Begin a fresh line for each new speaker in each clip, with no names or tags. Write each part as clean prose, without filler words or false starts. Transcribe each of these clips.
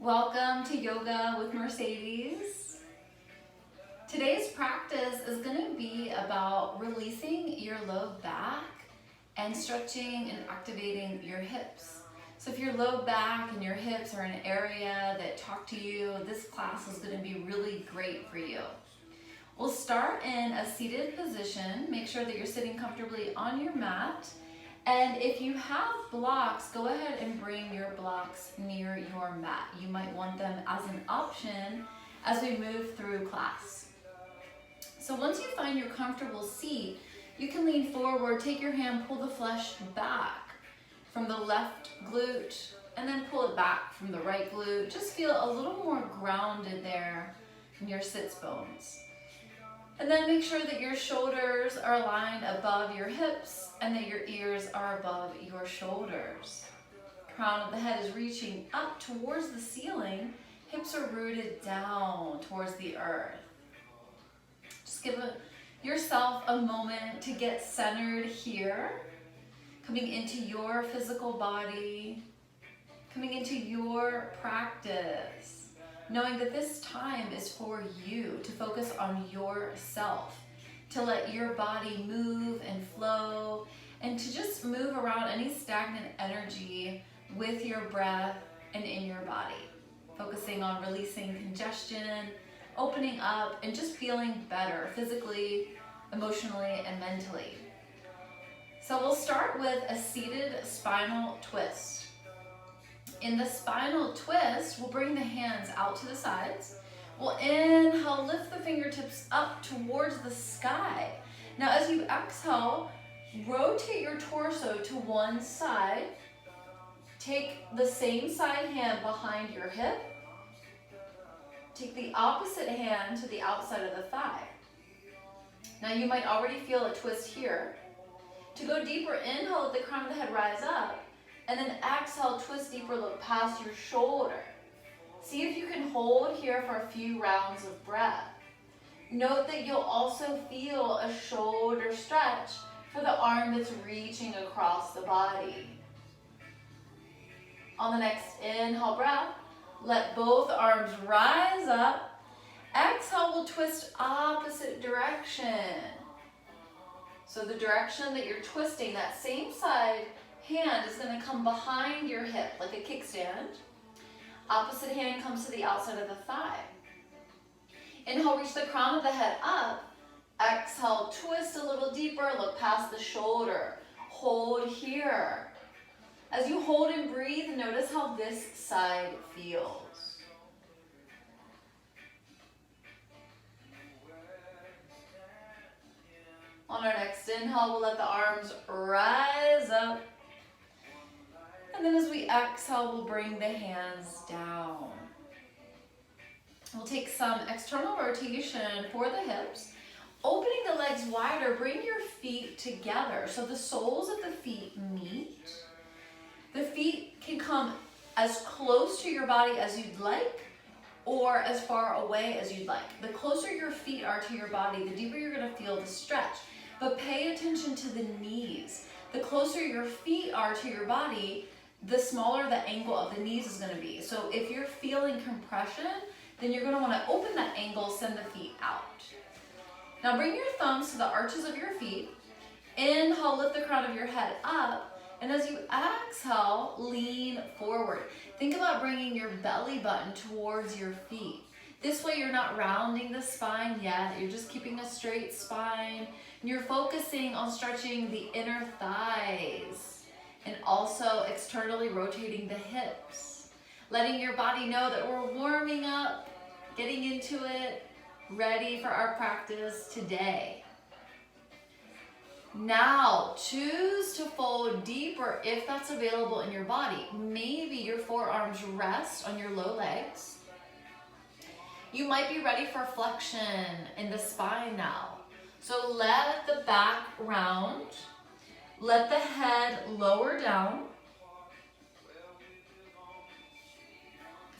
Welcome to Yoga with Mercedes. Today's practice is going to be about releasing your low back and stretching and activating your hips. So if your low back and your hips are an area that talk to you, this class is going to be really great for you. We'll start in a seated position. Make sure that you're sitting comfortably on your mat. And if you have blocks, go ahead and bring your blocks near your mat. You might want them as an option as we move through class. So once you find your comfortable seat, you can lean forward, take your hand, pull the flesh back from the left glute, and then pull it back from the right glute. Just feel a little more grounded there in your sits bones. And then make sure that your shoulders are aligned above your hips and that your ears are above your shoulders. Crown of the head is reaching up towards the ceiling. Hips are rooted down towards the earth. Just give yourself a moment to get centered here, coming into your physical body, coming into your practice. Knowing that this time is for you to focus on yourself, to let your body move and flow, and to just move around any stagnant energy with your breath and in your body. Focusing on releasing congestion, opening up, and just feeling better physically, emotionally, and mentally. So we'll start with a seated spinal twist. In the spinal twist, we'll bring the hands out to the sides. We'll inhale, lift the fingertips up towards the sky. Now as you exhale, rotate your torso to one side. Take the same side hand behind your hip. Take the opposite hand to the outside of the thigh. Now you might already feel a twist here. To go deeper, inhale, let the crown of the head rise up. And then exhale, twist deeper, look past your shoulder. See if you can hold here for a few rounds of breath. Note that you'll also feel a shoulder stretch for the arm that's reaching across the body. On the next inhale breath, let both arms rise up. Exhale, we'll twist opposite direction. So the direction that you're twisting, that same side hand is going to come behind your hip like a kickstand. Opposite hand comes to the outside of the thigh. Inhale, reach the crown of the head up. Exhale, twist a little deeper, look past the shoulder. Hold here. As you hold and breathe, notice how this side feels. On our next inhale, we'll let the arms rise up. And then as we exhale, we'll bring the hands down. We'll take some external rotation for the hips. Opening the legs wider, bring your feet together so the soles of the feet meet. The feet can come as close to your body as you'd like or as far away as you'd like. The closer your feet are to your body, the deeper you're going to feel the stretch. But pay attention to the knees. The closer your feet are to your body, the smaller the angle of the knees is going to be. So if you're feeling compression, then you're going to want to open that angle, send the feet out. Now bring your thumbs to the arches of your feet. Inhale, lift the crown of your head up. And as you exhale, lean forward. Think about bringing your belly button towards your feet. This way you're not rounding the spine yet. You're just keeping a straight spine. And you're focusing on stretching the inner thighs. And also externally rotating the hips. Letting your body know that we're warming up, getting into it, ready for our practice today. Now, choose to fold deeper if that's available in your body. Maybe your forearms rest on your low legs. You might be ready for flexion in the spine now. So let the back round. Let the head lower down.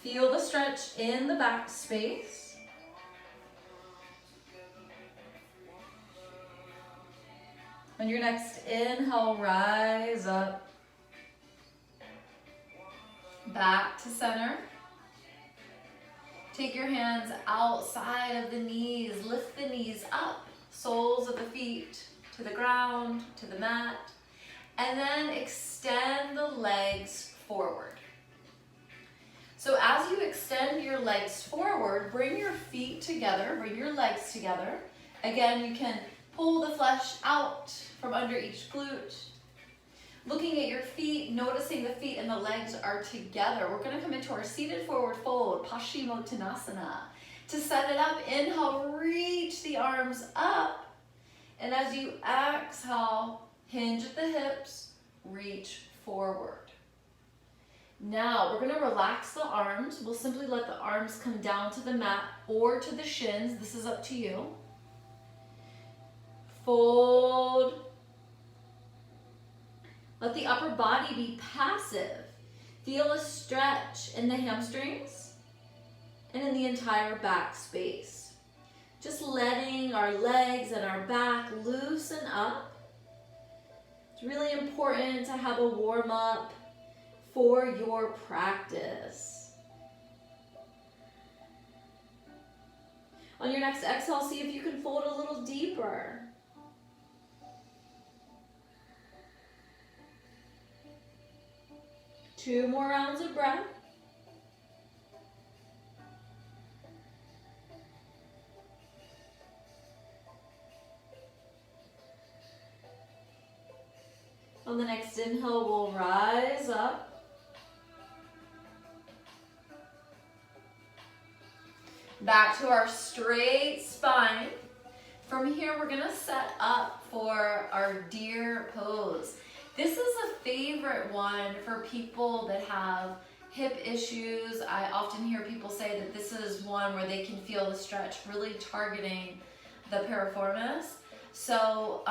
Feel the stretch in the back space. On your next inhale, rise up. Back to center. Take your hands outside of the knees. Lift the knees up. Soles of the feet to the ground, to the mat. And then extend the legs forward. So as you extend your legs forward, bring your feet together, bring your legs together. Again, you can pull the flesh out from under each glute. Looking at your feet, noticing the feet and the legs are together. We're going to come into our seated forward fold, Paschimottanasana. To set it up, inhale, reach the arms up. And as you exhale, hinge at the hips, reach forward. Now, we're going to relax the arms. We'll simply let the arms come down to the mat or to the shins. This is up to you. Fold. Let the upper body be passive. Feel a stretch in the hamstrings and in the entire back space. Just letting our legs and our back loosen up. It's really important to have a warm up for your practice. On your next exhale, see if you can fold a little deeper. Two more rounds of breath. On the next inhale, we'll rise up. Back to our straight spine. From here, we're gonna set up for our deer pose. This is a favorite one for people that have hip issues. I often hear people say that this is one where they can feel the stretch really targeting the piriformis. So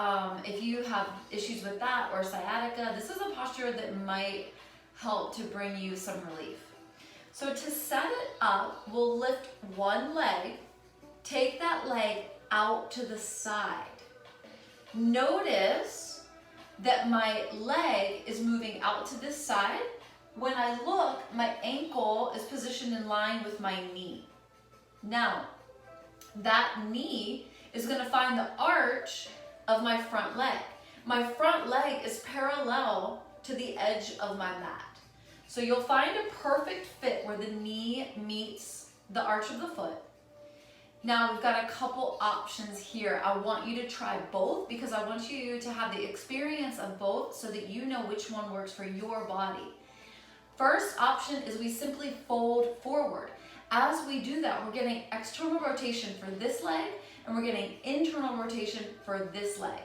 if you have issues with that or sciatica, this is a posture that might help to bring you some relief. So to set it up, we'll lift one leg, take that leg out to the side. Notice that my leg is moving out to this side. When I look, my ankle is positioned in line with my knee. Now, that knee is going to find the arch of my front leg. My front leg is parallel to the edge of my mat. So you'll find a perfect fit where the knee meets the arch of the foot. Now we've got a couple options here. I want you to try both because I want you to have the experience of both so that you know which one works for your body. First option is we simply fold forward. As we do that, we're getting external rotation for this leg and we're getting internal rotation for this leg.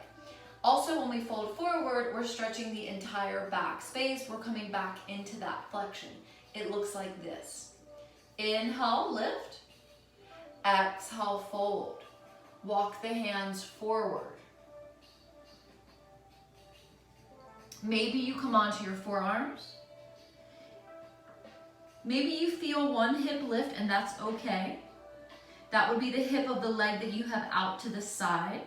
Also, when we fold forward, we're stretching the entire back space. We're coming back into that flexion. It looks like this. Inhale, lift. Exhale, fold. Walk the hands forward. Maybe you come onto your forearms. Maybe you feel one hip lift and that's okay. That would be the hip of the leg that you have out to the side.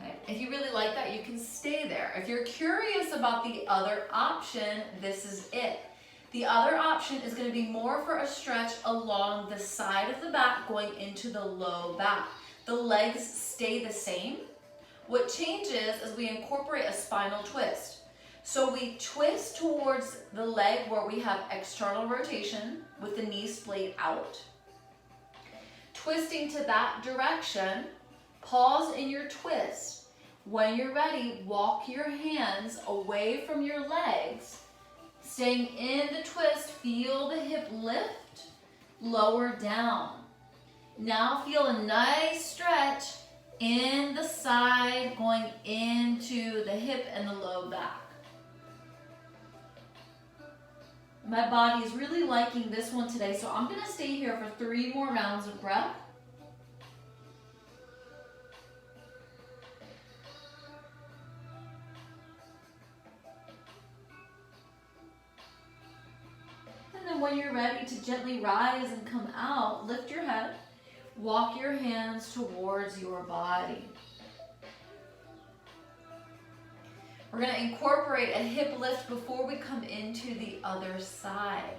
Okay. If you really like that, you can stay there. If you're curious about the other option, this is it. The other option is going to be more for a stretch along the side of the back going into the low back. The legs stay the same. What changes is we incorporate a spinal twist. So we twist towards the leg where we have external rotation with the knee splayed out. Twisting to that direction, pause in your twist. When you're ready, walk your hands away from your legs. Staying in the twist, feel the hip lift, lower down. Now feel a nice stretch in the side going into the hip and the low back. My body is really liking this one today, so I'm going to stay here for 3 more rounds of breath. And then when you're ready to gently rise and come out, lift your head, walk your hands towards your body. We're going to incorporate a hip lift before we come into the other side.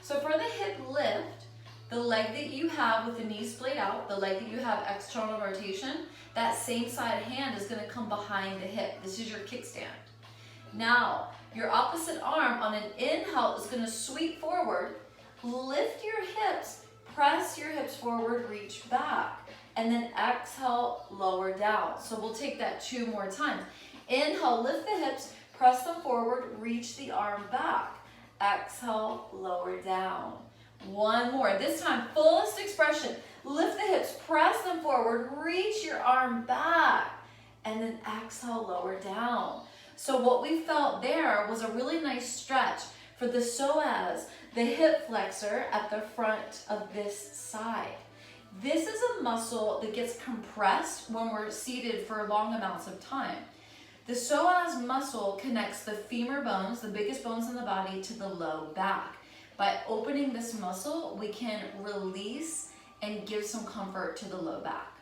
So for the hip lift, the leg that you have with the knee splayed out, the leg that you have external rotation, that same side hand is gonna come behind the hip. This is your kickstand. Now, your opposite arm on an inhale is gonna sweep forward, lift your hips, press your hips forward, reach back, and then exhale, lower down. So we'll take that 2 more times. Inhale, lift the hips, press them forward, reach the arm back. Exhale, lower down. 1 more. This time, fullest expression. Lift the hips, press them forward, reach your arm back, and then exhale, lower down. So what we felt there was a really nice stretch for the psoas, the hip flexor at the front of this side. This is a muscle that gets compressed when we're seated for long amounts of time. The psoas muscle connects the femur bones, the biggest bones in the body, to the low back. By opening this muscle, we can release and give some comfort to the low back.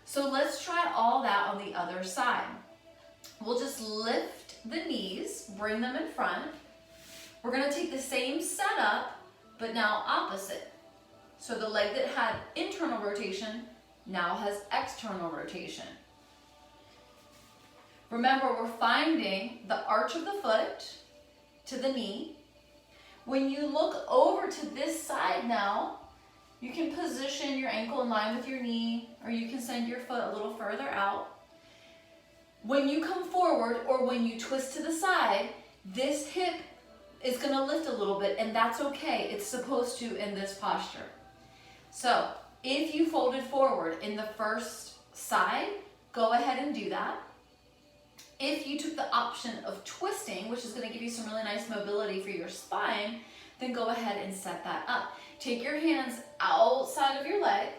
So let's try all that on the other side. We'll just lift the knees, bring them in front. We're gonna take the same setup, but now opposite. So the leg that had internal rotation now has external rotation. Remember, we're finding the arch of the foot to the knee. When you look over to this side now, you can position your ankle in line with your knee, or you can send your foot a little further out. When you come forward or when you twist to the side, this hip is gonna lift a little bit, and that's okay. It's supposed to in this posture. So if you folded forward in the first side, go ahead and do that. If you took the option of twisting, which is going to give you some really nice mobility for your spine, then go ahead and set that up. Take your hands outside of your leg,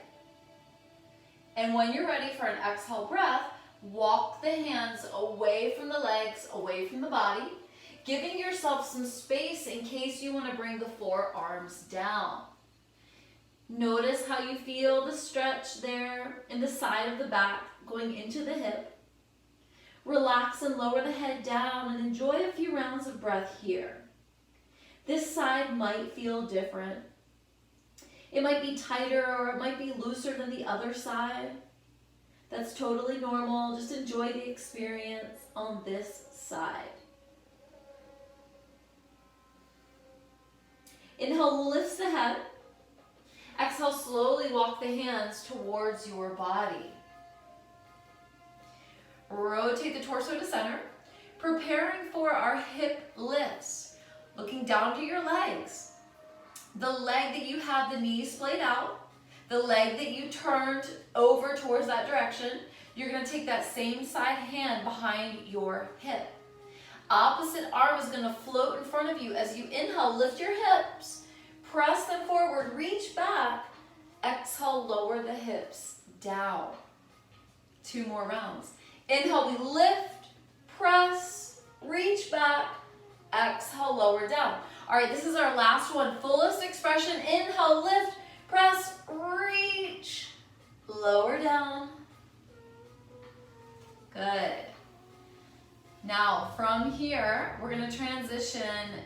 and when you're ready for an exhale breath, walk the hands away from the legs, away from the body, giving yourself some space in case you want to bring the forearms down. Notice how you feel the stretch there in the side of the back going into the hip. Relax and lower the head down and enjoy a few rounds of breath here. This side might feel different. It might be tighter or it might be looser than the other side. That's totally normal. Just enjoy the experience on this side. Inhale, lifts the head. Exhale, slowly walk the hands towards your body. Rotate the torso to center, preparing for our hip lifts. Looking down to your legs. The leg that you have the knees splayed out, the leg that you turned over towards that direction, you're going to take that same side hand behind your hip. Opposite arm is going to float in front of you. As you inhale, lift your hips, press them forward, reach back. Exhale, lower the hips down. 2 more rounds. Inhale, we lift, press, reach back, exhale, lower down. All right, this is our last one. Fullest expression. Inhale, lift, press, reach, lower down. Good. Now, from here, we're going to transition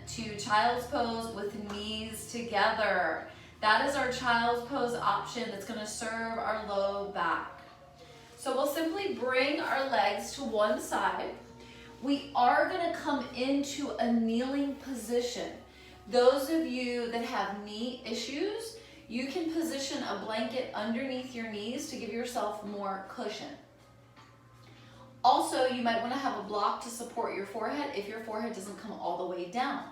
to child's pose with knees together. That is our child's pose option that's going to serve our low back. So we'll simply bring our legs to one side. We are going to come into a kneeling position. Those of you that have knee issues, you can position a blanket underneath your knees to give yourself more cushion. Also, you might want to have a block to support your forehead if your forehead doesn't come all the way down.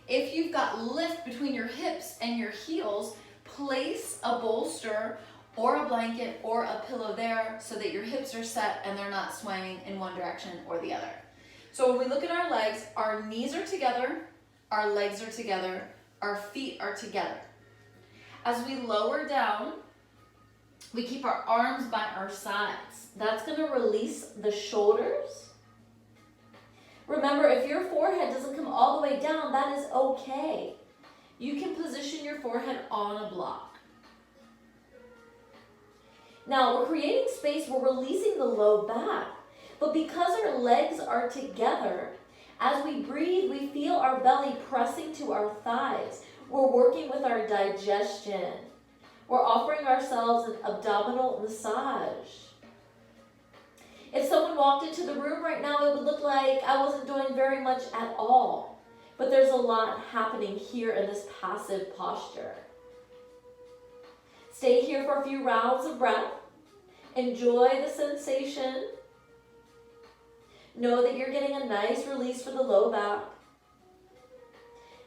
If you've got lift between your hips and your heels, place a bolster or a blanket or a pillow there so that your hips are set and they're not swaying in one direction or the other. So when we look at our legs, our knees are together, our legs are together, our feet are together. As we lower down, we keep our arms by our sides. That's going to release the shoulders. Remember, if your forehead doesn't come all the way down, that is okay. You can position your forehead on a block. Now, we're creating space, we're releasing the low back. But because our legs are together, as we breathe, we feel our belly pressing to our thighs.
We're working with our digestion. We're offering ourselves an abdominal massage. If someone walked into the room right now, it would look like I wasn't doing very much at all. But there's a lot happening here in this passive posture. Stay here for a few rounds of breath. Enjoy the sensation. Know that you're getting a nice release for the low back.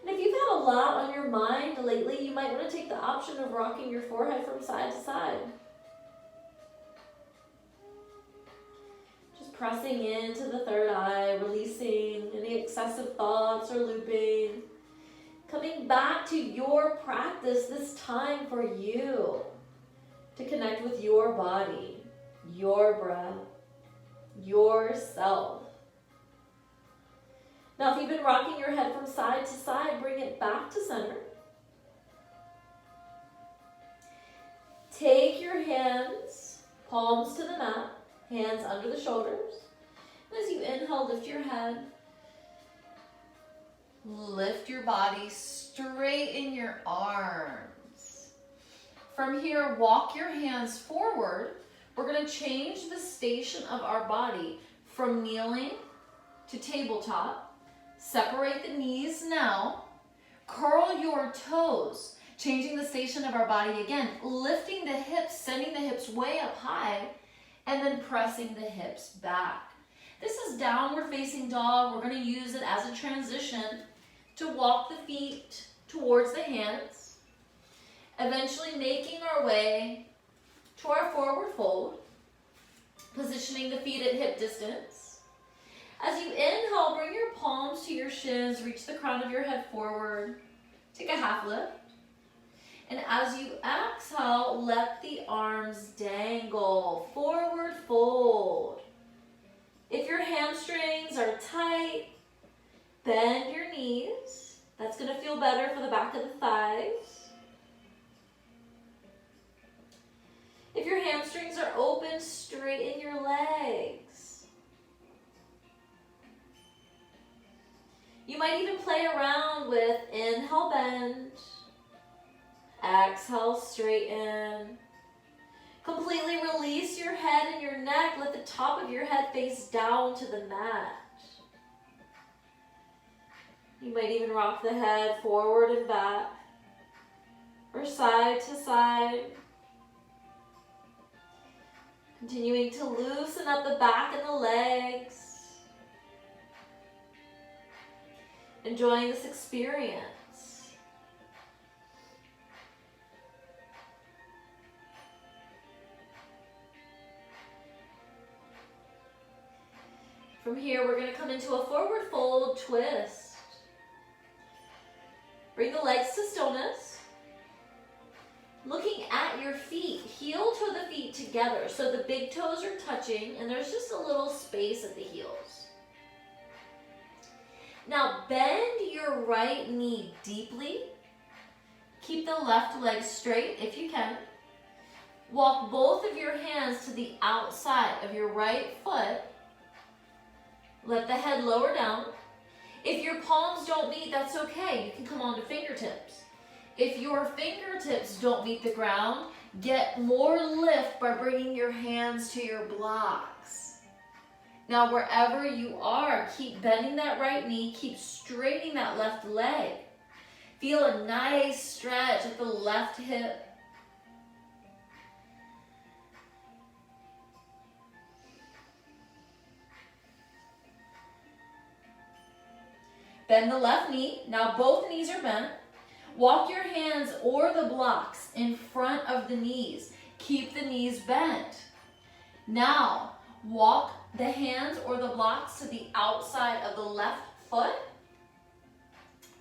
And if you've had a lot on your mind lately, you might want to take the option of rocking your forehead from side to side. Just pressing into the third eye, releasing any excessive thoughts or looping. Coming back to your practice, this time for you to connect with your body, your breath, yourself. Now, if you've been rocking your head from side to side, bring it back to center. Take your hands, palms to the mat, hands under the shoulders. And as you inhale, lift your head.
Lift your body, straighten your arms. From here, walk your hands forward. We're going to change the station of our body from kneeling to tabletop. Separate the knees now. Curl your toes, changing the station of our body again. Lifting the hips, sending the hips way up high, and then pressing the hips back. This is downward facing dog. We're going to use it as a transition to walk the feet towards the hands, eventually making our way to our forward fold, positioning the feet at hip distance. As you inhale, bring your palms to your shins, reach the crown of your head forward, take a half lift. And as you exhale, let the arms dangle, forward fold. If your hamstrings are tight, bend your knees. That's going to feel better for the back of the thighs. If your hamstrings are open, straighten your legs. You might even play around with inhale, bend. Exhale, straighten. Completely release your head and your neck. Let the top of your head face down to the mat. You might even rock the head forward and back, or side to side. Continuing to loosen up the back and the legs. Enjoying this experience. From here, we're going to come into a forward fold twist. Bring the legs to stillness. Looking at your feet, heel toe the feet together. So the big toes are touching and there's just a little space at the heels. Now bend your right knee deeply. Keep the left leg straight if you can. Walk both of your hands to the outside of your right foot. Let the head lower down. If your palms don't meet, that's okay. You can come onto fingertips. If your fingertips don't meet the ground, get more lift by bringing your hands to your blocks. Now, wherever you are, keep bending that right knee, keep straightening that left leg. Feel a nice stretch at the left hip. Bend the left knee. Now both knees are bent. Walk your hands or the blocks in front of the knees. Keep the knees bent. Now, walk the hands or the blocks to the outside of the left foot.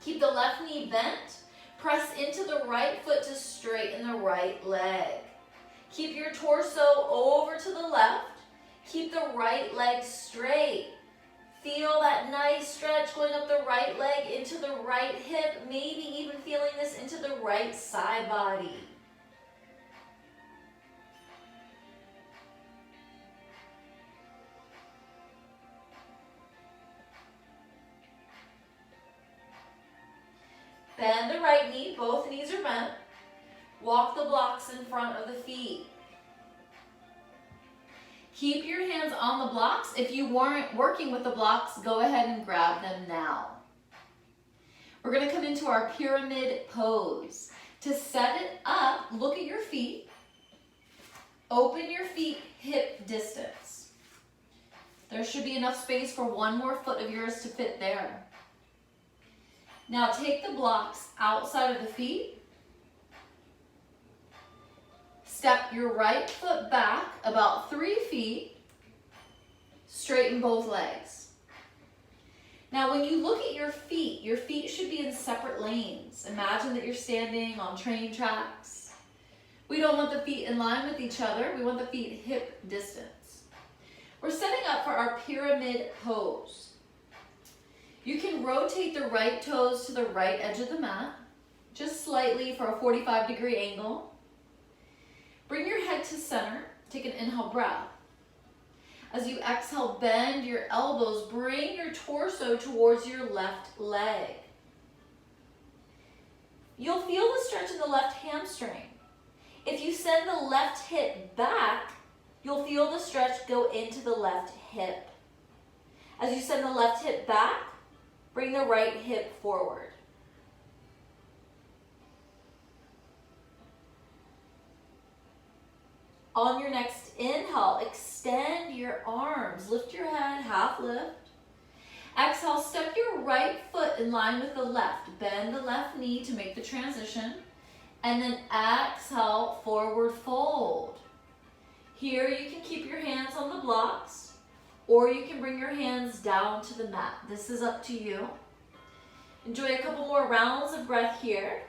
Keep the left knee bent. Press into the right foot to straighten the right leg. Keep your torso over to the left. Keep the right leg straight. Feel that nice stretch going up the right leg into the right hip, maybe even feeling this into the right side body.
Bend the right knee, both knees are bent. Walk the blocks in front of the feet. Keep your hands on the blocks. If you weren't working with the blocks, go ahead and grab them now. We're going to come into our pyramid pose. To set it up, look at your feet. Open your feet hip distance. There should be enough space for one more foot of yours to fit there. Now take the blocks outside of the feet. Step your right foot back about 3 feet. Straighten both legs. Now when you look at your feet should be in separate lanes. Imagine that you're standing on train tracks. We don't want the feet in line with each other. We want the feet hip distance. We're setting up for our pyramid pose. You can rotate the right toes to the right edge of the mat, just slightly for a 45-degree angle. Bring your head to center. Take an inhale breath. As you exhale, bend your elbows. Bring your torso towards your left leg. You'll feel the stretch in the left hamstring. If you send the left hip back, you'll feel the stretch go into the left hip. As you send the left hip back, bring the right hip forward. On your next inhale, extend your arms. Lift your head, half lift. Exhale, step your right foot in line with the left. Bend the left knee to make the transition. And then exhale, forward fold. Here you can keep your hands on the blocks, or you can bring your hands down to the mat. This is up to you. Enjoy a couple more rounds of breath here.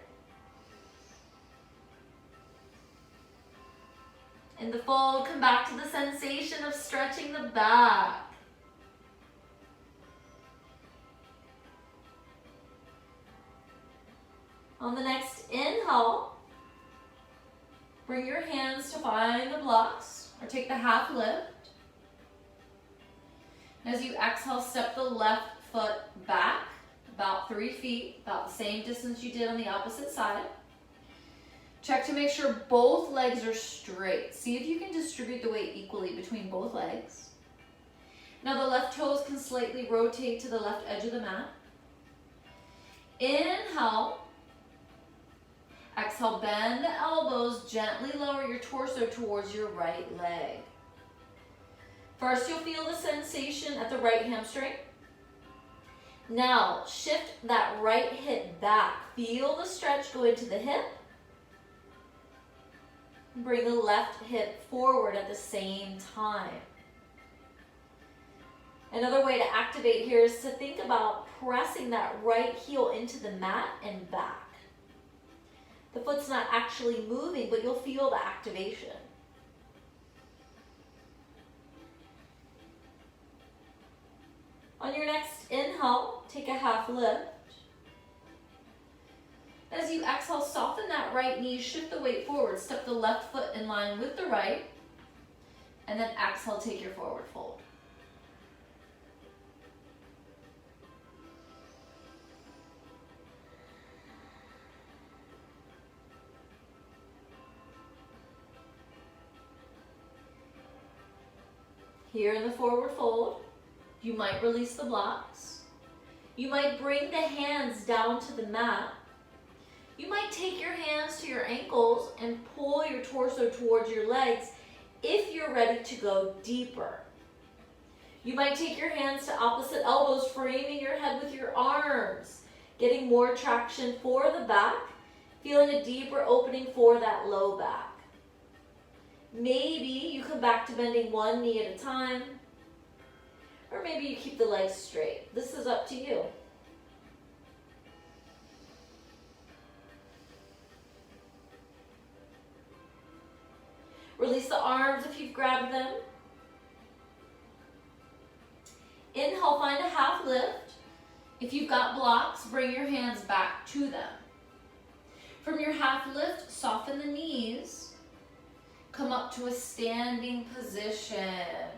In the fold, come back to the sensation of stretching the back. On the next inhale, bring your hands to find the blocks or take the half lift. As you exhale, step the left foot back about 3 feet, about the same distance you did on the opposite side. Check to make sure both legs are straight. See if you can distribute the weight equally between both legs. Now the left toes can slightly rotate to the left edge of the mat. Inhale. Exhale, bend the elbows, gently lower your torso towards your right leg. First, you'll feel the sensation at the right hamstring. Now, shift that right hip back. Feel the stretch go into the hip. Bring the left hip forward at the same time. Another way to activate here is to think about pressing that right heel into the mat and back. The foot's not actually moving, but you'll feel the activation. On your next inhale, take a half lift. As you exhale, soften that right knee, shift the weight forward. Step the left foot in line with the right, and then exhale, take your forward fold. Here in the forward fold, you might release the blocks. You might bring the hands down to the mat. You might take your hands to your ankles and pull your torso towards your legs if you're ready to go deeper. You might take your hands to opposite elbows, framing your head with your arms, getting more traction for the back, feeling a deeper opening for that low back. Maybe you come back to bending one knee at a time, or maybe you keep the legs straight. This is up to you. Release the arms if you've grabbed them. Inhale, find a half lift. If you've got blocks, bring your hands back to them. From your half lift, soften the knees. Come up to a standing position.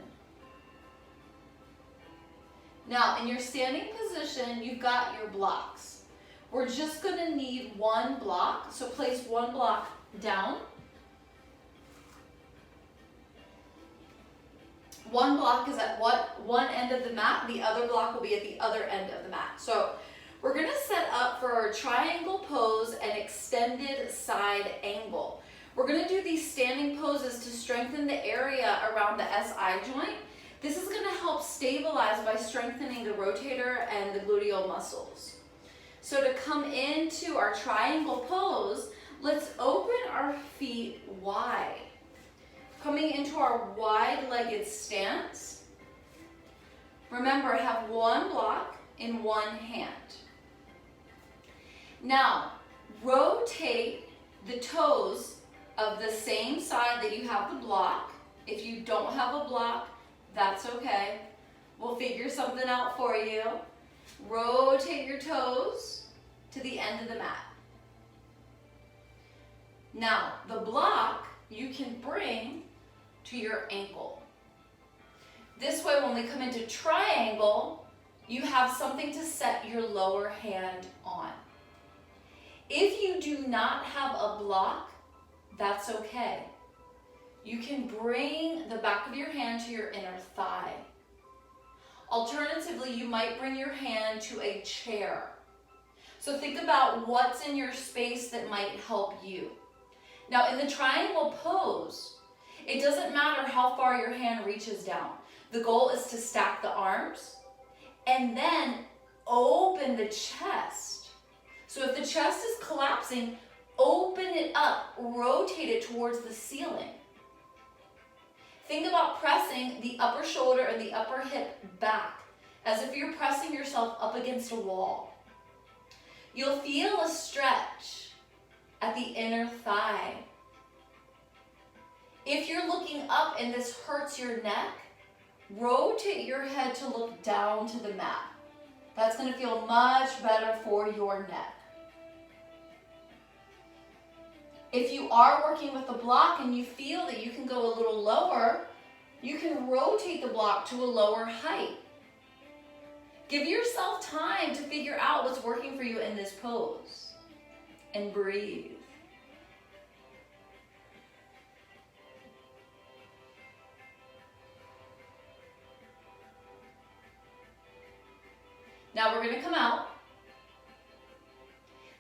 Now, in your standing position, you've got your blocks.
we're just gonna need one block. So place one block down. One block is at one end of the mat, the other block will be at the other end of the mat. So we're gonna set up for our triangle pose and extended side angle. We're gonna do these standing poses to strengthen the area around the SI joint. This is gonna help stabilize by strengthening the rotator and the gluteal muscles. So to come into our triangle pose, let's open our feet wide. Coming into our wide-legged stance. Remember, have one block in one hand. Now, rotate the toes of the same side that you have the block. If you don't have a block, that's okay. We'll figure something out for you. Rotate your toes to the end of the mat. Now, the block you can bring to your ankle. This way, when we come into triangle, you have something to set your lower hand on. If you do not have a block, that's okay. You can bring the back of your hand to your inner thigh. Alternatively, you might bring your hand to a chair. So think about what's in your space that might help you. Now, in the triangle pose, it doesn't matter how far your hand reaches down. The goal is to stack the arms and then open the chest. So if the chest is collapsing, open it up, rotate it towards the ceiling. Think about pressing the upper shoulder and the upper hip back, as if you're pressing yourself up against a wall. You'll feel a stretch at the inner thigh. If you're looking up and this hurts your neck, rotate your head to look down to the mat. That's going to feel much better for your neck. If you are working with a block and you feel that you can go a little lower, you can rotate the block to a lower height. Give yourself time to figure out what's working for you in this pose. And breathe. Now we're going to come out.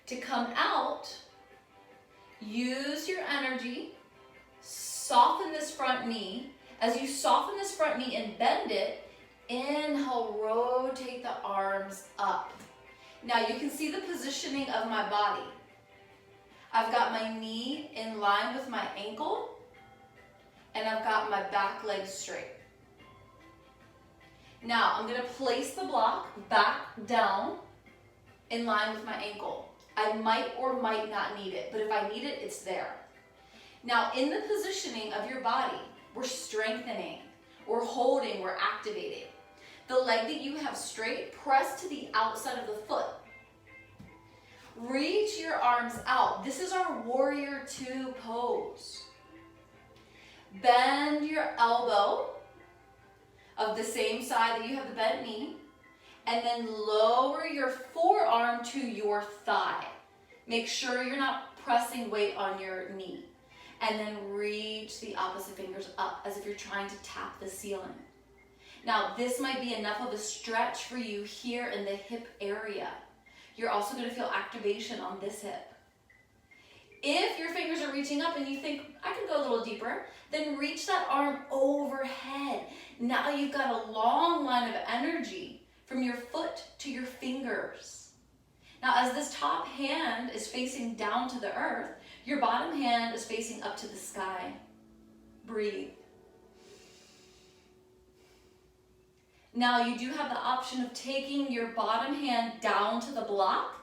To come out, use your energy, soften this front knee. As you soften this front knee and bend it, inhale, rotate the arms up. Now you can see the positioning of my body. I've got my knee in line with my ankle, and I've got my back leg straight. Now I'm going to place the block back down in line with my ankle. I might or might not need it, but if I need it, it's there. Now in the positioning of your body, we're strengthening, we're holding, we're activating. The leg that you have straight, press to the outside of the foot. Reach your arms out. This is our warrior two pose. Bend your elbow of the same side that you have the bent knee, and then lower your forearm to your thigh. Make sure you're not pressing weight on your knee. And then reach the opposite fingers up as if you're trying to tap the ceiling. Now, this might be enough of a stretch for you here in the hip area. You're also going to feel activation on this hip. If your fingers are reaching up and you think, I can go a little deeper, then reach that arm overhead. Now you've got a long line of energy from your foot to your fingers. Now, as this top hand is facing down to the earth, your bottom hand is facing up to the sky. Breathe. Now you do have the option of taking your bottom hand down to the block.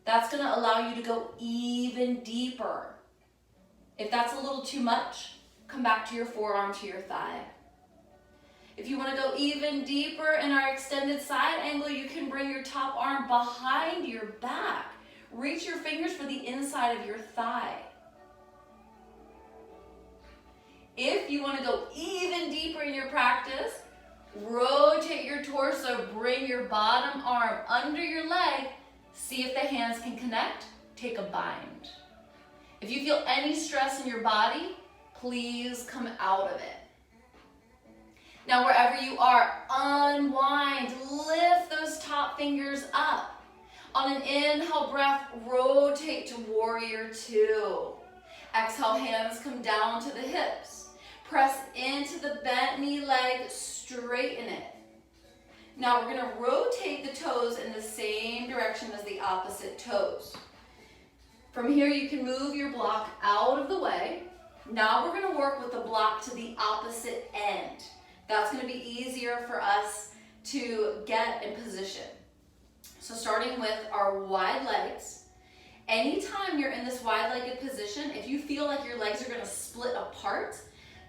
That's going to allow you to go even deeper. If that's a little too much, come back to your forearm to your thigh. If you want to go even deeper in our extended side angle, you can bring your top arm behind your back. Reach your fingers for the inside of your thigh. If you want to go even deeper in your practice, rotate your torso, bring your bottom arm under your leg, See if the hands can connect. Take a bind. If you feel any stress in your body, please come out of it. Now, wherever you are, unwind. Lift those top fingers up. On an inhale breath, rotate to warrior two. Exhale, hands come down to the hips. Press into the bent knee leg, straighten it. Now we're gonna rotate the toes in the same direction as the opposite toes. From here, you can move your block out of the way. Now we're gonna work with the block to the opposite end. That's gonna be easier for us to get in position. So starting with our wide legs, anytime you're in this wide-legged position, if you feel like your legs are gonna split apart,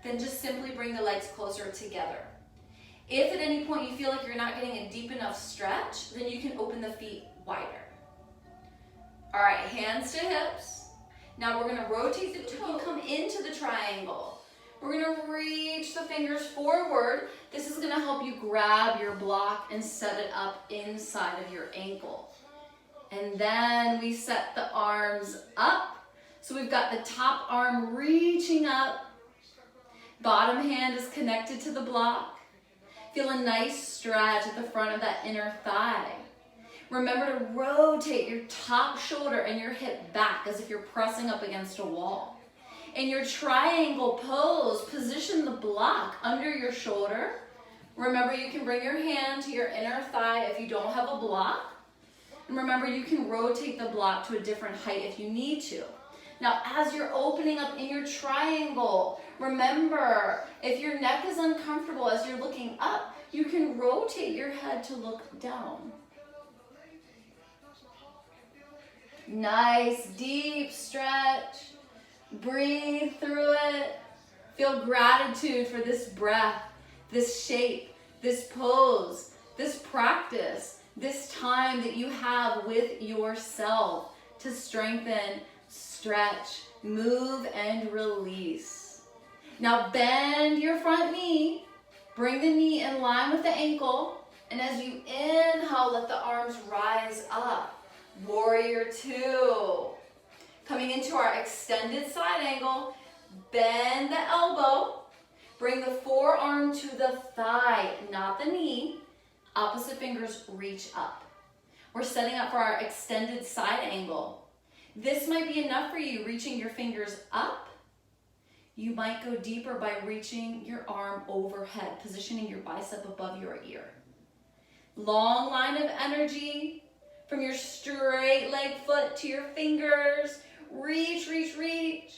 then just simply bring the legs closer together. If at any point you feel like you're not getting a deep enough stretch, then you can open the feet wider. All right, hands to hips. Now we're gonna rotate the toe, come into the triangle. We're gonna reach the fingers forward. This is gonna help you grab your block and set it up inside of your ankle. And then we set the arms up. So we've got the top arm reaching up. Bottom hand is connected to the block. Feel a nice stretch at the front of that inner thigh. Remember to rotate your top shoulder and your hip back as if you're pressing up against a wall. In your triangle pose, position the block under your shoulder. Remember, you can bring your hand to your inner thigh if you don't have a block. And remember, you can rotate the block to a different height if you need to. Now, as you're opening up in your triangle, remember, if your neck is uncomfortable as you're looking up, you can rotate your head to look down. Nice, deep stretch. Breathe through it. Feel gratitude for this breath, this shape, this pose, this practice, this time that you have with yourself to strengthen, stretch, move, and release. Now bend your front knee. Bring the knee in line with the ankle. And as you inhale, let the arms rise up. Warrior two. Coming into our extended side angle, bend the elbow, bring the forearm to the thigh, not the knee. Opposite fingers reach up. We're setting up for our extended side angle. This might be enough for you, reaching your fingers up. You might go deeper by reaching your arm overhead, positioning your bicep above your ear. Long line of energy from your straight leg foot to your fingers. Reach, reach, reach.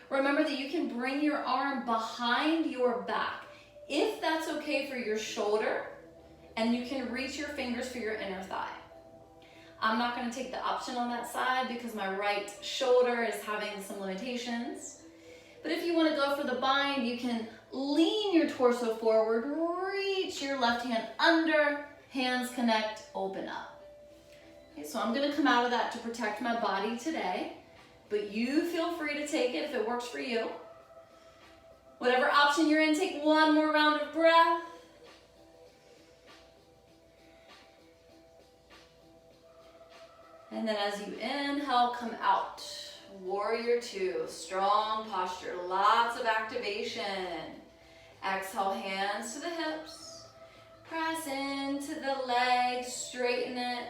Remember that you can bring your arm behind your back, if that's okay for your shoulder, and you can reach your fingers for your inner thigh. I'm not going to take the option on that side because my right shoulder is having some limitations. But if you want to go for the bind, you can lean your torso forward, reach your left hand under, hands connect, open up. Okay, so I'm going to come out of that to protect my body today, but you feel free to take it if it works for you. Whatever option you're in, take one more round of breath. And then as you inhale, come out. Warrior two, strong posture, lots of activation. Exhale, hands to the hips. Press into the legs, straighten it.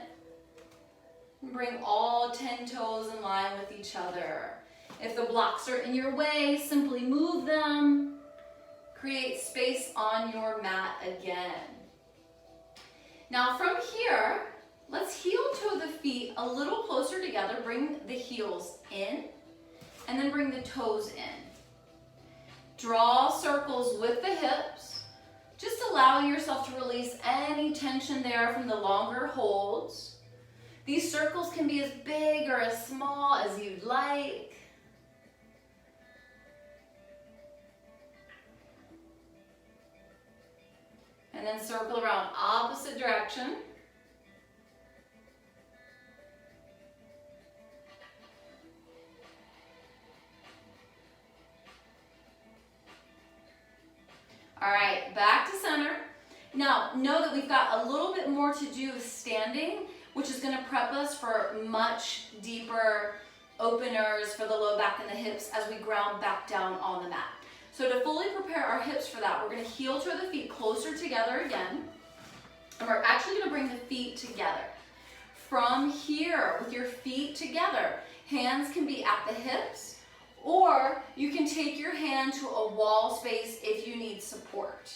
Bring all 10 toes in line with each other. If the blocks are in your way, simply move them. Create space on your mat again. Now from here, let's heel toe the feet a little closer together. Bring the heels in and then bring the toes in. Draw circles with the hips, just allowing yourself to release any tension there from the longer holds. These circles can be as big or as small as you'd like. And then circle around opposite direction. All right, back to center. Now, know that we've got a little bit more to do standing, which is gonna prep us for much deeper openers for the low back and the hips as we ground back down on the mat. So to fully prepare our hips for that, we're gonna heel toe the feet closer together again. And we're actually gonna bring the feet together. From here, with your feet together, hands can be at the hips, or you can take your hand to a wall space if you need support.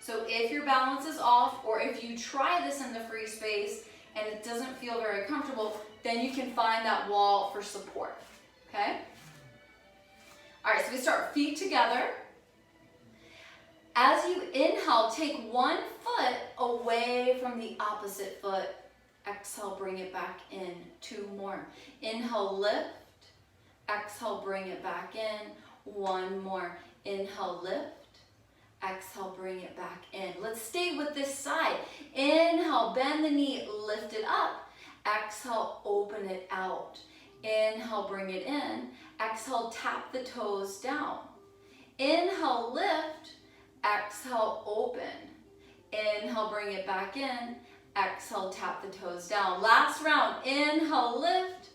So if your balance is off, or if you try this in the free space and it doesn't feel very comfortable, then you can find that wall for support, okay? All right, so we start feet together. As you inhale, take one foot away from the opposite foot. Exhale, bring it back in. 2 more. Inhale, lift. Exhale, bring it back in. 1 more. Inhale, lift. Exhale, bring it back in. Let's stay with this side. Inhale, bend the knee, lift it up. Exhale, open it out. Inhale, bring it in. Exhale, tap the toes down. Inhale, lift. Exhale, open. Inhale, bring it back in. Exhale, tap the toes down. Last round. Inhale, lift.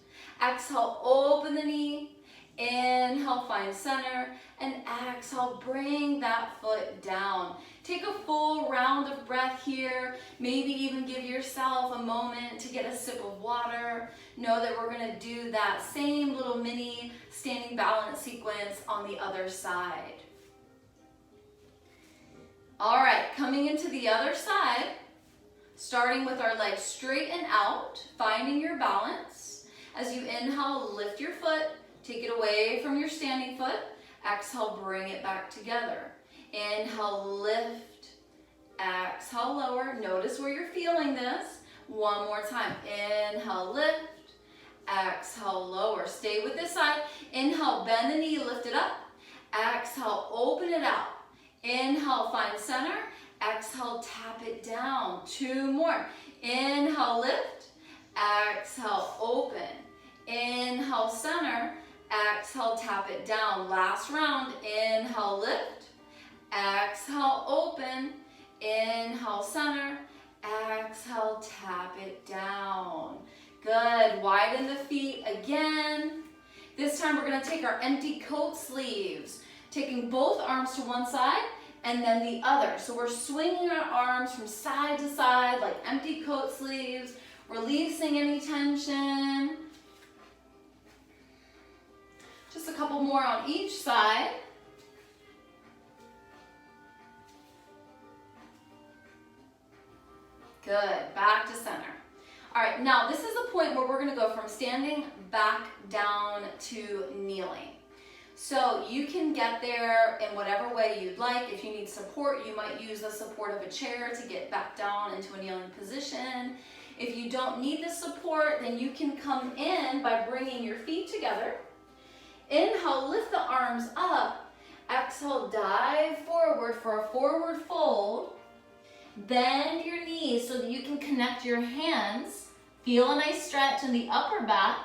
Exhale, open the knee. Inhale, find center. And exhale, bring that foot down. Take a full round of breath here. Maybe even give yourself a moment to get a sip of water. Know that we're gonna do that same little mini standing balance sequence on the other side. All right, coming into the other side, starting with our legs straight and out, finding your balance. As you inhale, lift your foot, take it away from your standing foot. Exhale, bring it back together. Inhale, lift. Exhale, lower. Notice where you're feeling this. 1 more time. Inhale, lift. Exhale, lower. Stay with this side. Inhale, bend the knee, lift it up. Exhale, open it out. Inhale, find center. Exhale, tap it down. 2 more. Inhale, lift. Exhale, open. Inhale, center. Exhale, tap it down. Last round. Inhale, lift. Exhale, open. Inhale, center. Exhale, tap it down. Good. Widen the feet again. This time we're going to take our empty coat sleeves, taking both arms to one side and then the other. So we're swinging our arms from side to side like empty coat sleeves, releasing any tension. Just a couple more on each side. Good, back to center. All right, now this is the point where we're gonna go from standing back down to kneeling. So you can get there in whatever way you'd like. If you need support, you might use the support of a chair to get back down into a kneeling position. If you don't need the support, then you can come in by bringing your feet together. Inhale, lift the arms up. Exhale, dive forward for a forward fold. Bend your knees so that you can connect your hands. Feel a nice stretch in the upper back.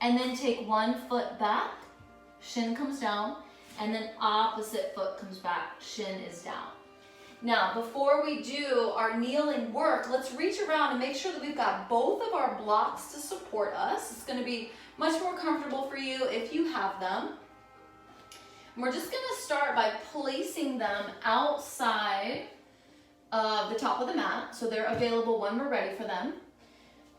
And then take 1 foot back. Shin comes down. And then opposite foot comes back. Shin is down. Now, before we do our kneeling work, let's reach around and make sure that we've got both of our blocks to support us. It's going to be much more comfortable for you if you have them. And we're just going to start by placing them outside of the top of the mat, so they're available when we're ready for them.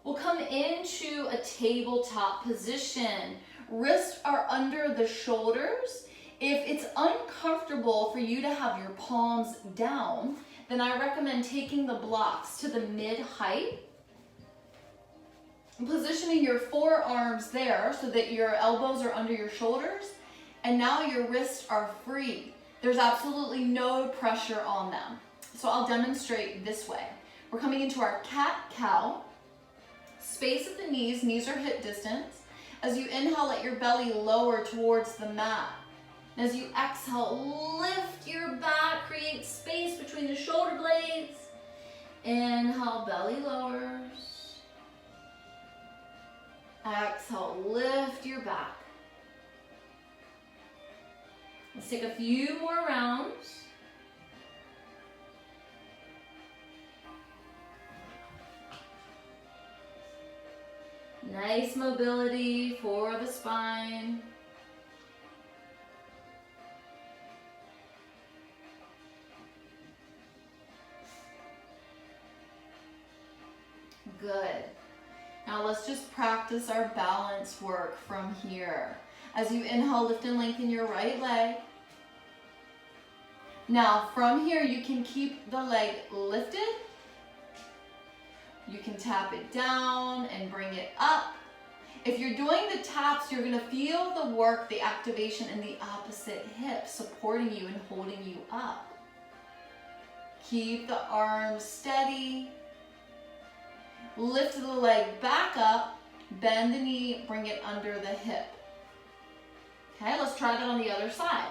We'll come into a tabletop position. Wrists are under the shoulders. If it's uncomfortable for you to have your palms down, then I recommend taking the blocks to the mid-height. Positioning your forearms there so that your elbows are under your shoulders, and now your wrists are free. There's absolutely no pressure on them. So I'll demonstrate this way. We're coming into our cat-cow. Space at the knees, knees are hip distance. As you inhale, let your belly lower towards the mat. And as you exhale, lift your back, create space between the shoulder blades. Inhale, belly lowers. Exhale, lift your back. Let's take a few more rounds. Nice mobility for the spine. Good. Now let's just practice our balance work from here. As you inhale, lift and lengthen your right leg. Now from here, you can keep the leg lifted. You can tap it down and bring it up. If you're doing the taps, you're gonna feel the work, the activation in the opposite hip, supporting you and holding you up. Keep the arms steady. Lift the leg back up, bend the knee, bring it under the hip. Okay, let's try that on the other side.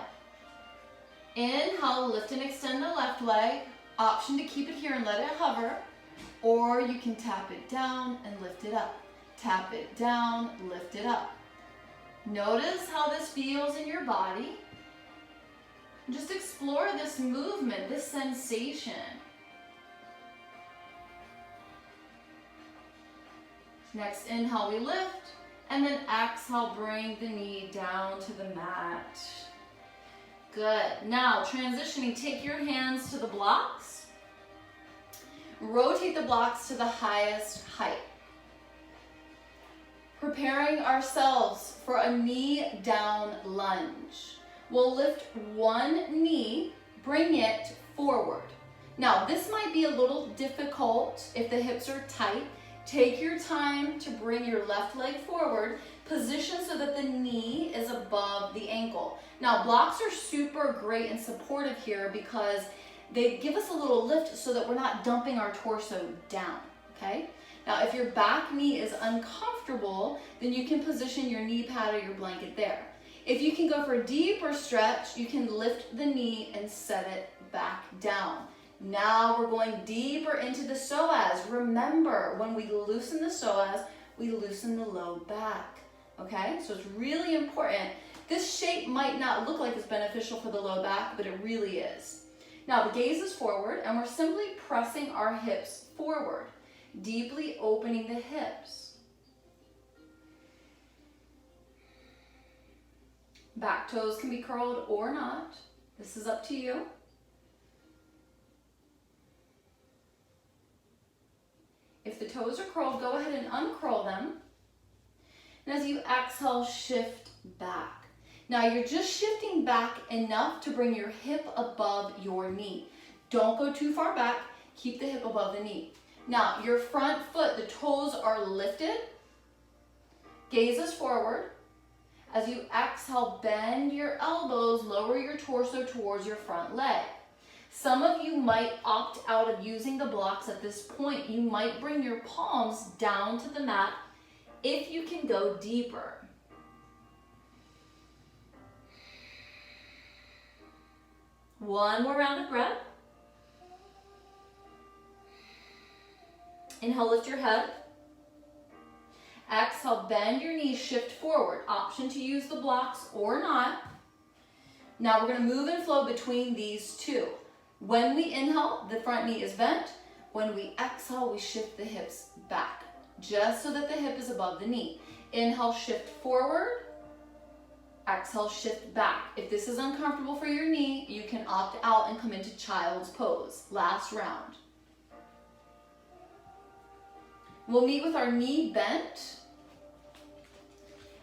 Inhale, lift and extend the left leg. Option to keep it here and let it hover, or you can tap it down and lift it up. Tap it down, lift it up. Notice how this feels in your body. Just explore this movement, this sensation. Next inhale, we lift, and then exhale, bring the knee down to the mat. Good. Now, transitioning, take your hands to the blocks. Rotate the blocks to the highest height. Preparing ourselves for a knee down lunge. We'll lift one knee, bring it forward. Now, this might be a little difficult if the hips are tight. Take your time to bring your left leg forward, position so that the knee is above the ankle. Now, blocks are super great and supportive here because they give us a little lift so that we're not dumping our torso down, okay? Now, if your back knee is uncomfortable, then you can position your knee pad or your blanket there. If you can go for a deeper stretch, you can lift the knee and set it back down. Now we're going deeper into the psoas. Remember, when we loosen the psoas, we loosen the low back, okay? So it's really important. This shape might not look like it's beneficial for the low back, but it really is. Now the gaze is forward, and we're simply pressing our hips forward, deeply opening the hips. Back toes can be curled or not. This is up to you. If the toes are curled, go ahead and uncurl them. And as you exhale, shift back. Now you're just shifting back enough to bring your hip above your knee. Don't go too far back. Keep the hip above the knee. Now your front foot, the toes are lifted. Gaze is forward. As you exhale, bend your elbows, lower your torso towards your front leg. Some of you might opt out of using the blocks at this point. You might bring your palms down to the mat if you can go deeper. One more round of breath. Inhale, lift your head. Exhale, bend your knees, shift forward. Option to use the blocks or not. Now we're going to move and flow between these two. When we inhale, the front knee is bent. When we exhale, we shift the hips back, just so that the hip is above the knee. Inhale, shift forward. Exhale, shift back. If this is uncomfortable for your knee, you can opt out and come into child's pose. Last round. We'll meet with our knee bent,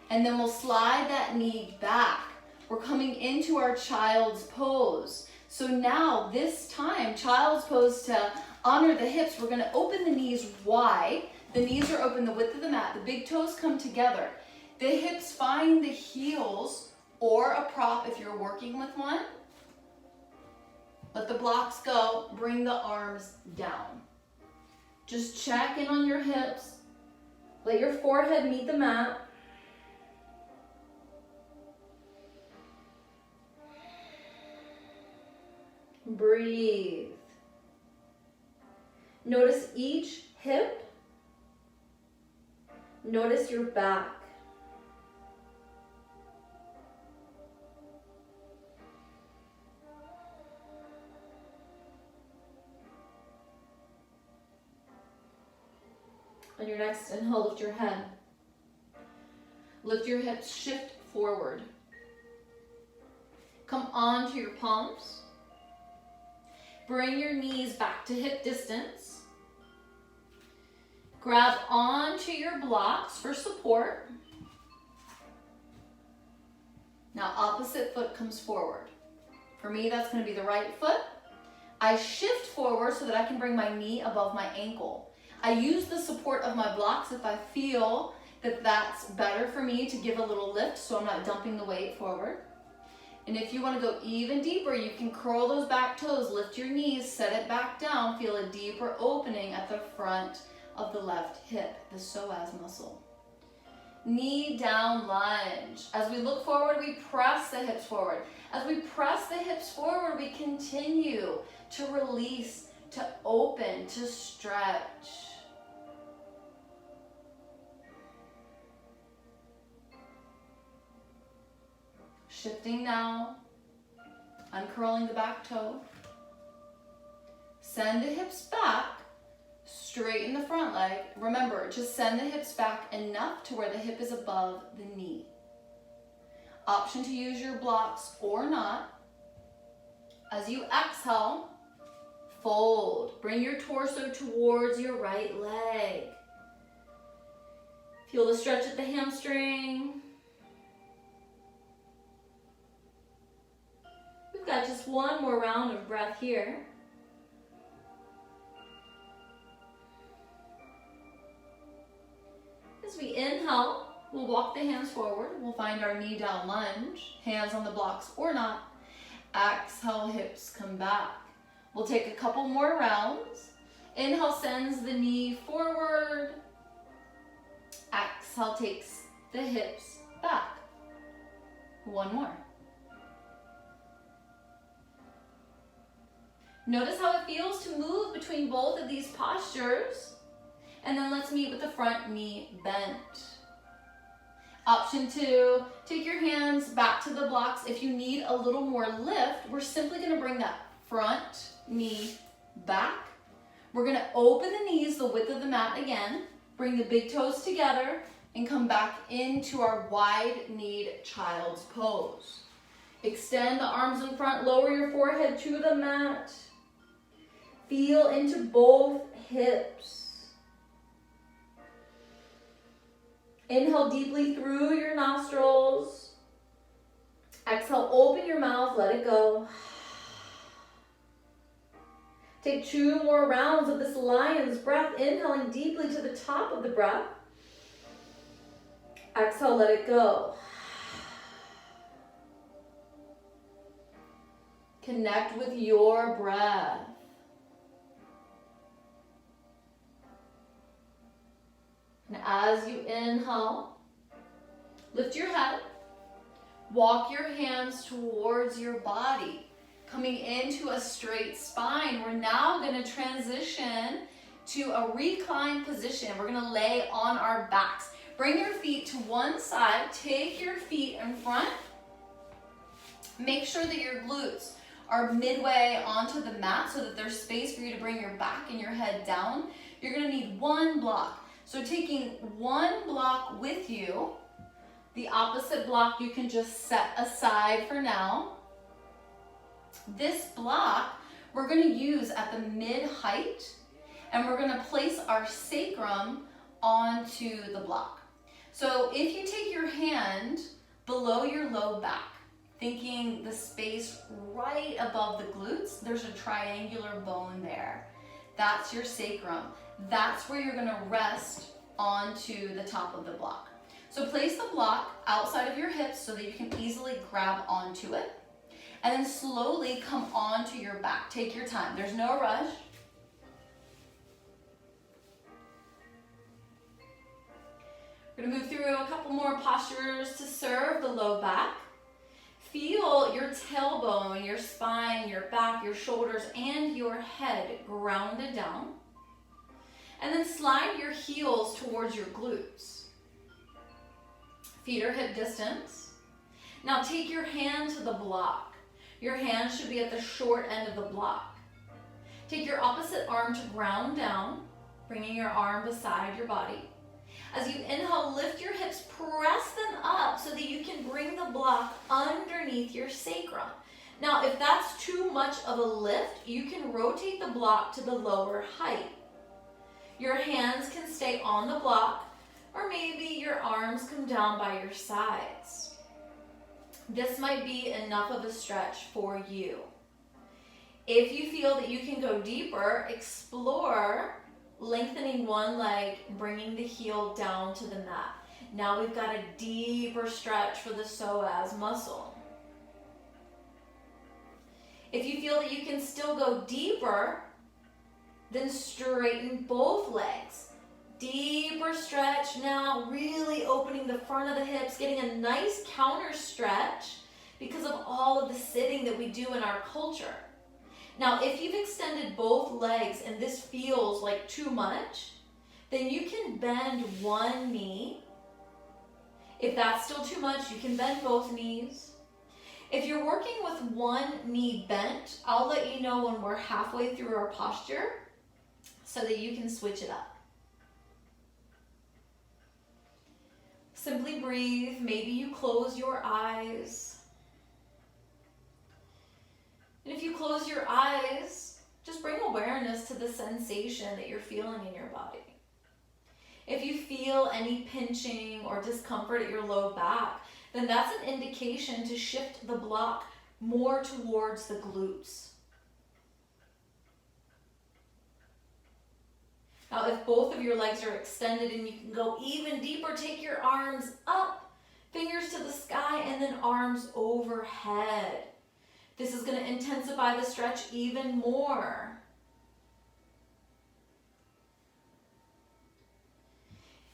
and then we'll slide that knee back. We're coming into our child's pose. So now, this time, child's pose, to honor the hips, we're gonna open the knees wide. The knees are open the width of the mat. The big toes come together. The hips find the heels or a prop if you're working with one. Let the blocks go. Bring the arms down. Just check in on your hips. Let your forehead meet the mat. Breathe. Notice each hip. Notice your back. On your next inhale, lift your head. Lift your hips, shift forward. Come onto your palms. Bring your knees back to hip distance. Grab onto your blocks for support. Now opposite foot comes forward. For me, that's going to be the right foot. I shift forward so that I can bring my knee above my ankle. I use the support of my blocks if I feel that that's better for me to give a little lift so I'm not dumping the weight forward. And if you want to go even deeper, you can curl those back toes, lift your knees, set it back down, feel a deeper opening at the front of the left hip, the psoas muscle. Knee down lunge. As we look forward, we press the hips forward. As we press the hips forward, we continue to release, to open, to stretch. Shifting now, uncurling the back toe. Send the hips back, straighten the front leg. Remember, just send the hips back enough to where the hip is above the knee. Option to use your blocks or not. As you exhale, fold. Bring your torso towards your right leg. Feel the stretch at the hamstring. We've got just one more round of breath here. As we inhale, we'll walk the hands forward. We'll find our knee down lunge, hands on the blocks or not. Exhale, hips come back. We'll take a couple more rounds. Inhale sends the knee forward. Exhale takes the hips back. One more. Notice how it feels to move between both of these postures. And then let's meet with the front knee bent. Option 2, take your hands back to the blocks. If you need a little more lift, we're simply going to bring that front knee back. We're going to open the knees the width of the mat again. Bring the big toes together and come back into our wide-kneed child's pose. Extend the arms in front, lower your forehead to the mat. Feel into both hips. Inhale deeply through your nostrils. Exhale, open your mouth, let it go. Take 2 more rounds of this lion's breath, inhaling deeply to the top of the breath. Exhale, let it go. Connect with your breath. And as you inhale, lift your head, walk your hands towards your body, coming into a straight spine. We're now going to transition to a reclined position. We're going to lay on our backs. Bring your feet to one side, take your feet in front. Make sure that your glutes are midway onto the mat so that there's space for you to bring your back and your head down. You're going to need one block. So taking one block with you, the opposite block you can just set aside for now. This block we're going to use at the mid-height, and we're going to place our sacrum onto the block. So if you take your hand below your low back, thinking the space right above the glutes, there's a triangular bone there. That's your sacrum. That's where you're going to rest onto the top of the block. So place the block outside of your hips so that you can easily grab onto it. And then slowly come onto your back. Take your time. There's no rush. We're going to move through a couple more postures to serve the low back. Feel your tailbone, your spine, your back, your shoulders, and your head grounded down. And then slide your heels towards your glutes. Feet are hip distance. Now take your hand to the block. Your hand should be at the short end of the block. Take your opposite arm to ground down, bringing your arm beside your body. As you inhale, lift your hips, press them
underneath your sacrum. Now, if that's too much of a lift, you can rotate the block to the lower height. Your hands can stay on the block, or maybe your arms come down by your sides. This might be enough of a stretch for you. If you feel that you can go deeper, explore lengthening one leg, bringing the heel down to the mat. Now we've got a deeper stretch for the psoas muscle. If you feel that you can still go deeper, then straighten both legs. Deeper stretch now, really opening the front of the hips, getting a nice counter stretch because of all of the sitting that we do in our culture. Now, if you've extended both legs and this feels like too much, then you can bend one knee. If that's still too much, you can bend both knees. If you're working with one knee bent, I'll let you know when we're halfway through our posture so that you can switch it up. Simply breathe. Maybe you close your eyes. And if you close your eyes, just bring awareness to the sensation that you're feeling in your body. If you feel any pinching or discomfort at your low back, then that's an indication to shift the block more towards the glutes. Now, if both of your legs are extended and you can go even deeper, take your arms up, fingers to the sky, and then arms overhead. This is going to intensify the stretch even more.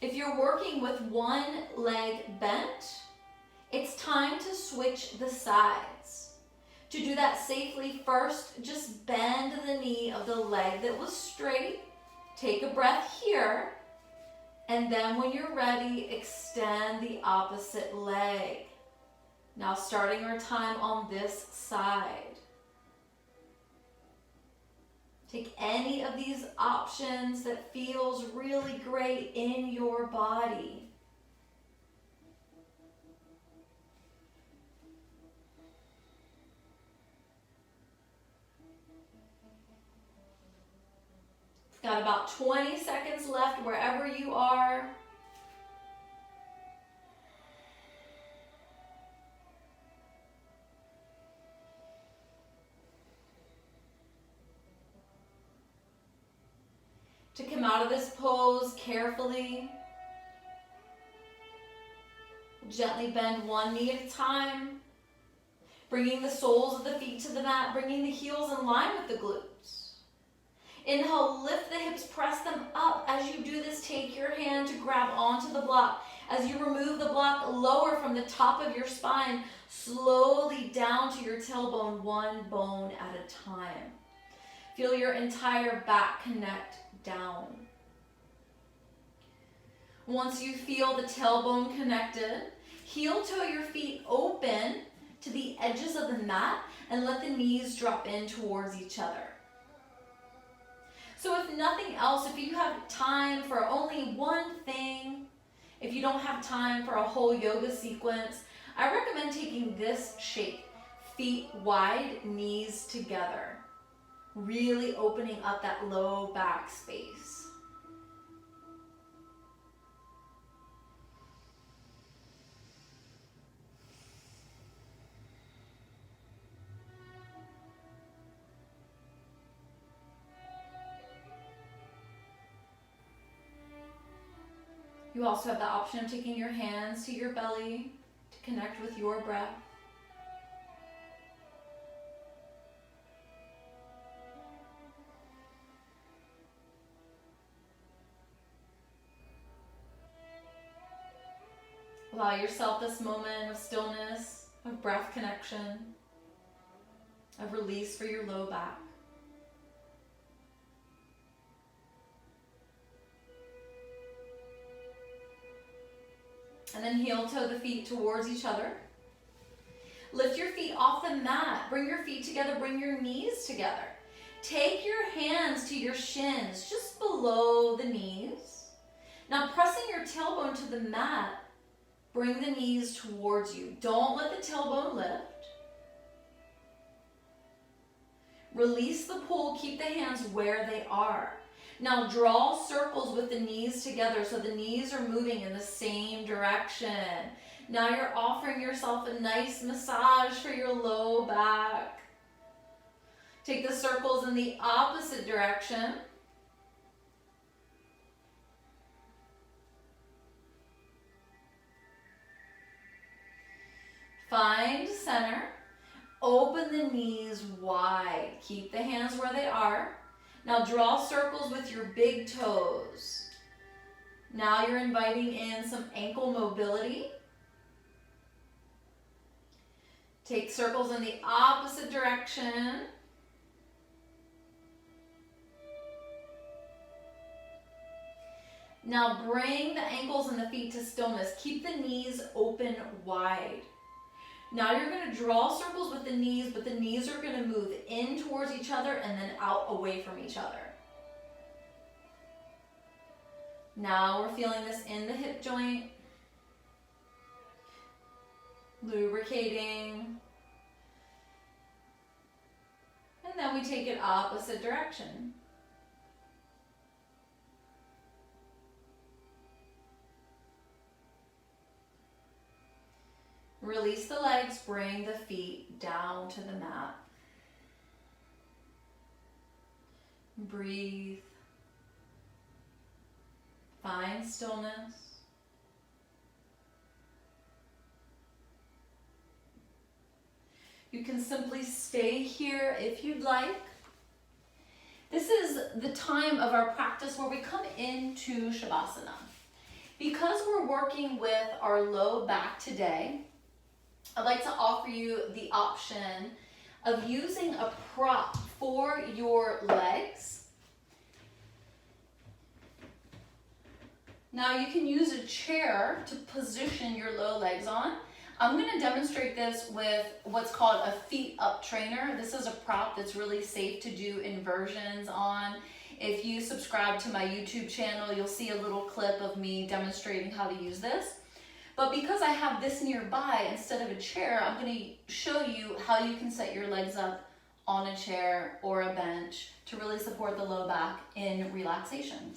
If you're working with one leg bent, it's time to switch the sides. To do that safely, first just bend the knee of the leg that was straight. Take a breath here, and then when you're ready, extend the opposite leg. Now starting our time on this side. Take any of these options that feels really great in your body. Got about 20 seconds left wherever you are. To come out of this pose carefully, gently bend one knee at a time, bringing the soles of the feet to the mat, bringing the heels in line with the glutes. Inhale, lift the hips, press them up. As you do this, take your hand to grab onto the block. As you remove the block, lower from the top of your spine, slowly down to your tailbone, one bone at a time. Feel your entire back connect down. Once you feel the tailbone connected, heel toe your feet open to the edges of the mat and let the knees drop in towards each other. So if nothing else, if you have time for only one thing, if you don't have time for a whole yoga sequence, I recommend taking this shape, feet wide, knees together, really opening up that low back space. You also have the option of taking your hands to your belly to connect with your breath. Allow yourself this moment of stillness, of breath connection, of release for your low back. And then heel toe the feet towards each other. Lift your feet off the mat. Bring your feet together, bring your knees together. Take your hands to your shins, just below the knees. Now pressing your tailbone to the mat, bring the knees towards you. Don't let the tailbone lift.
Release the pull, keep the hands where they are. Now draw circles with the knees together so the knees are moving in the same direction. Now you're offering yourself a nice massage for your low back. Take the circles in the opposite direction. Find center. Open the knees wide. Keep the hands where they are. Now draw circles with your big toes. Now you're inviting in some ankle mobility. Take circles in the opposite direction. Now bring the ankles and the feet to stillness. Keep the knees open wide. Now you're going to draw circles with the knees, but the knees are going to move in towards each other and then out away from each other. Now we're feeling this in the hip joint, lubricating, and then we take it opposite direction. Release the legs, bring the feet down to the mat. Breathe. Find stillness. You can simply stay here if you'd like. This is the time of our practice where we come into Shavasana. Because we're working with our low back today, I'd like to offer you the option of using a prop for your legs. Now you can use a chair to position your low legs on. I'm going to demonstrate this with what's called a feet up trainer. This is a prop that's really safe to do inversions on. If you subscribe to my YouTube channel, you'll see a little clip of me demonstrating how to use this. But because I have this nearby instead of a chair, I'm going to show you how you can set your legs up on a chair or a bench to really support the low back in relaxation.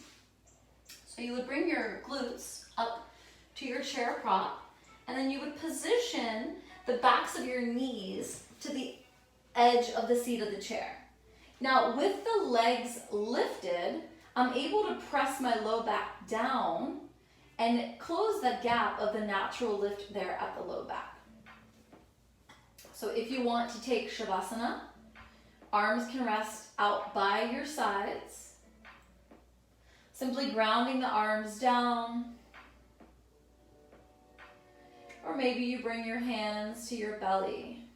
So you would bring your glutes up to your chair prop, and then you would position the backs of your knees to the edge of the seat of the chair. Now with the legs lifted, I'm able to press my low back down and close the gap of the natural lift there at the low back. So if you want to take Shavasana, arms can rest out by your sides, simply grounding the arms down. Or maybe you bring your hands to your belly.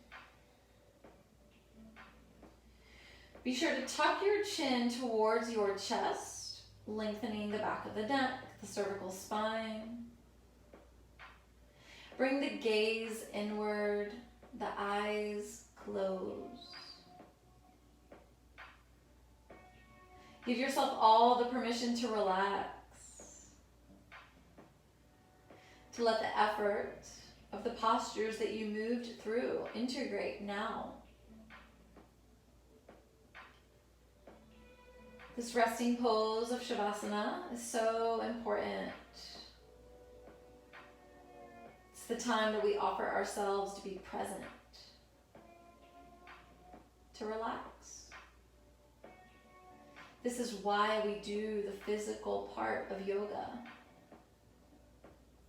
Be sure to tuck your chin towards your chest, lengthening the back of the neck, the cervical spine. Bring the gaze inward, the eyes closed. Give yourself all the permission to relax, to let the effort of the postures that you moved through integrate now. This resting pose of Shavasana is so important. It's the time that we offer ourselves to be present, to relax. This is why we do the physical part of yoga,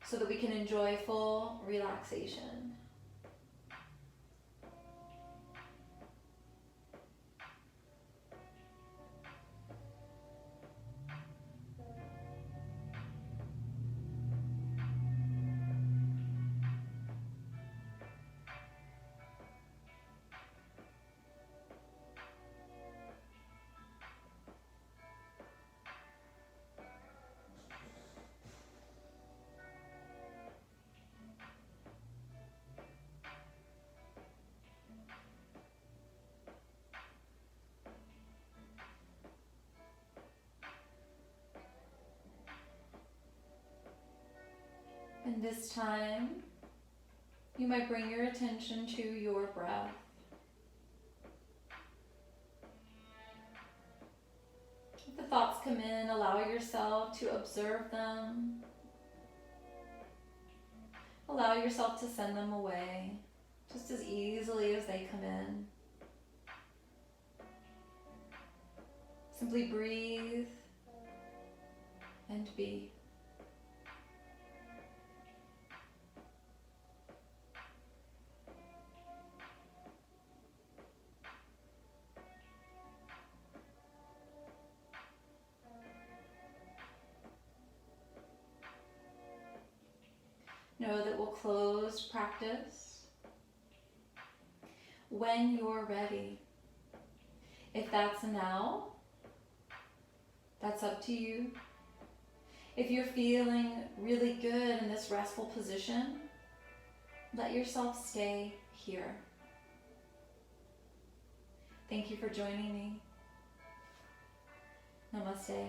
so that we can enjoy full relaxation. And this time, you might bring your attention to your breath. thoughts come in, allow yourself to observe them. Allow yourself to send them away just as easily as they come in. Simply breathe and be. Know that we'll close practice when you're ready. If that's now, that's up to you. If you're feeling really good in this restful position, let yourself stay here. Thank you for joining me. Namaste.